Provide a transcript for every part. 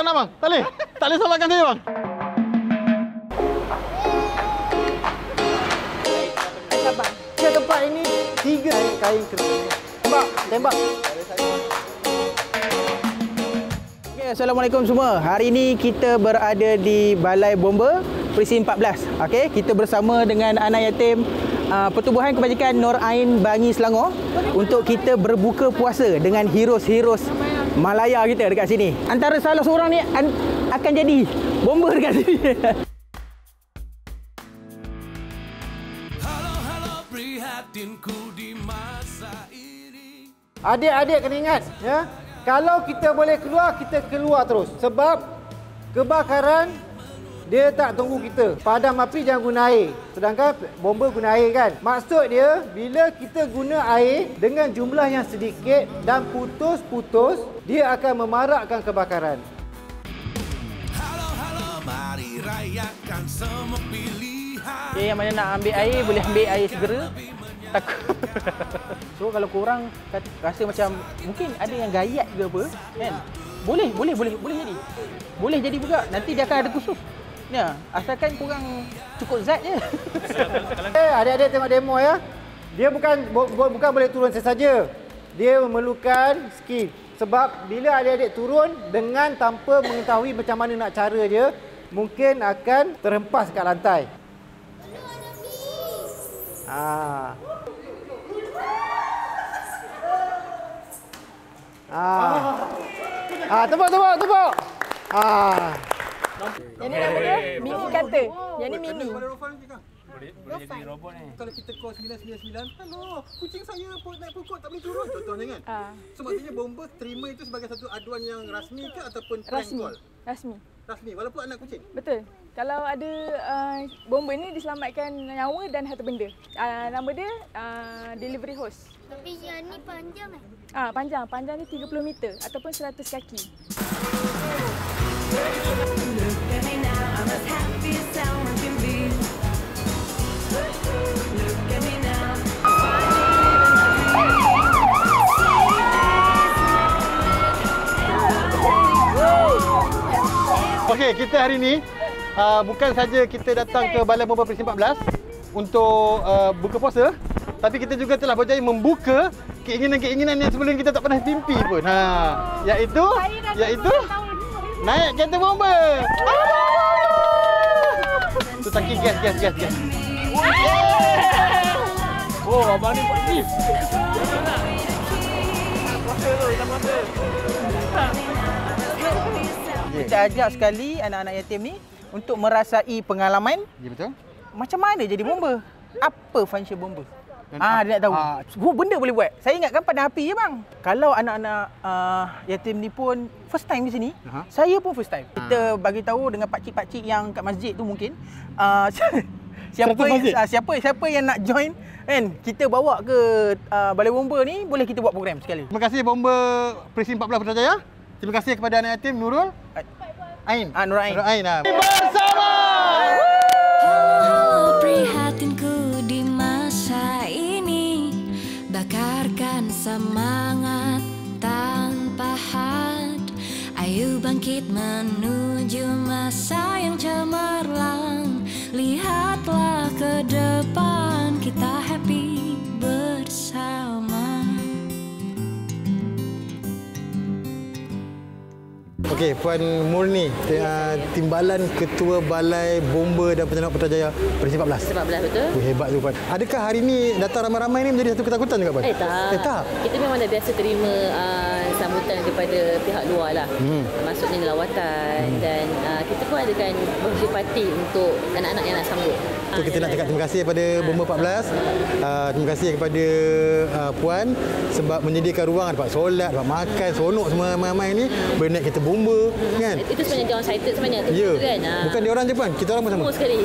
bang nak bang? Tak boleh? Tak boleh solatkan saya bang? Sabar. Dia tempat ini 3 kain kerusi. Tembak, tembak. Okay, Assalamualaikum semua. Hari ini kita berada di Balai Bomba Presin 14. Okey, kita bersama dengan anak yatim Pertubuhan Kebajikan Nur Ain Bangi Selangor untuk kita berbuka puasa dengan heroes-heroes Malaya kita dekat sini. Antara salah seorang ni akan jadi bomba dekat sini. Adik-adik kena ingat, ya. Kalau kita boleh keluar, kita keluar terus. Sebab kebakaran dia tak tunggu kita. Padam api jangan guna air. Sedangkan bomba guna air kan. Maksud dia, bila kita guna air dengan jumlah yang sedikit dan putus-putus, dia akan memarakkan kebakaran. Mari rayakan semua pilihan. Yang mana nak ambil air, boleh ambil air segera. Takut. So kalau korang rasa macam mungkin ada yang gayat ke apa, kan? Boleh jadi. Boleh jadi juga. Nanti dia akan ada kusuf. Ya, asalkan kurang cukup zat je. Adik-adik tengok demo ya. Dia bukan boleh turun sesaja. Dia memerlukan skill. Sebab bila adik-adik turun dengan tanpa mengetahui macam mana nak cara dia, mungkin akan terhempas kat lantai. Tepuk. Yang ni nama dia Mimi kata. Yang ni Mimi. Boleh jadi robot ni. Kalau kita call 999, hello, kucing saya naik pokok tak boleh turun contohnya kan. So maksudnya bomba terima itu sebagai satu aduan yang rasmi ke ataupun prank call? Rasmi. Walaupun anak kucing. Betul. Kalau ada bomba ni diselamatkan nyawa dan harta benda. Nama dia delivery host. Tapi yang ni panjang kan? Panjang. Panjang ni 30 meter ataupun 100 kaki. Okey, kita hari ini bukan saja kita datang ke Balai Bomba Presin 14 untuk buka puasa, tapi kita juga telah berjaya membuka keinginan-keinginan yang sebelum kita tak pernah mimpi pun. Iaitu naik kereta bomba. Tu tangki gas. Oh, abang ni buat lift. Kita ajak sekali anak-anak yatim ni untuk merasai pengalaman. Ya, betul. Macam mana jadi bomba? Apa function bomba? Dia nak tahu. Semua benda boleh buat. Saya ingatkan padam api je bang. Kalau anak-anak yatim ni pun first time di sini, saya pun first time. Kita bagi tahu dengan pakcik-pakcik yang kat masjid tu mungkin siapa yang nak join kan, kita bawa ke Balai Bomba ni, boleh kita buat program sekali. Terima kasih Bomba Presin 14 Putrajaya. Terima kasih kepada anak yatim Nurul Ain. Nur Ain. Bersama. Prihatinku di masa ini, bakarkan semangat tanpa had. Ayo bangkit menuju masa yang cemerlang. Lihatlah ke depan, kita happy bersama. Okey, Puan Murni, Timbalan Ketua Balai Bomba dan Peternak Putrajaya Presin 14. 14 betul. Hebat tu Puan. Adakah hari ni datang ramai-ramai ni menjadi satu ketakutan juga Puan? Tak. Kita memang dah biasa terima sambutan daripada pihak luar lah. Maksudnya lawatan dan kita pun adakan birthday party untuk anak-anak yang nak sambut. So, kita nak cakap terima kasih kepada Bomba 14. Terima kasih kepada Puan sebab menyediakan ruang dapat solat, dapat makan, seronok semua ramai-ramai ni boleh naik kereta bomba kan. Itu sebenarnya dia orang excited sebenarnya tu kan. Bukan dia orang je Puan, kita orang pun sama. Semua sekali.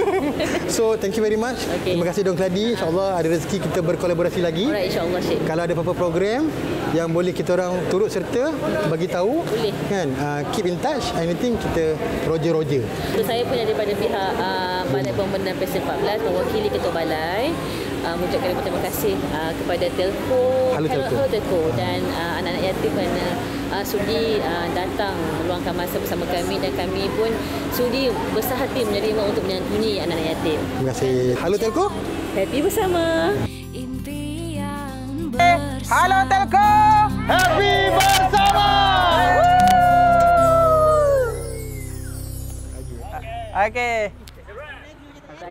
So thank you very much. Terima kasih Dong Keladi. InsyaAllah ada rezeki kita berkolaborasi lagi. Alright, insyaAllah Syed. Kalau ada apa-apa program yang boleh kita orang turut serta bagi tahu kan, keep in touch, anything kita roger. So, saya punya daripada pihak Balai Bomba dan Presin 14 mewakili Ketua Balai mengucapkan terima kasih kepada Telco, Hello Telco dan anak-anak yatim kerana sudi datang meluangkan masa bersama kami dan kami pun sudi besar hati menerima untuk menyantuni anak-anak yatim. Terima kasih. Halo Telco. Happy bersama. Halo Telco. Happy bersama. Okey.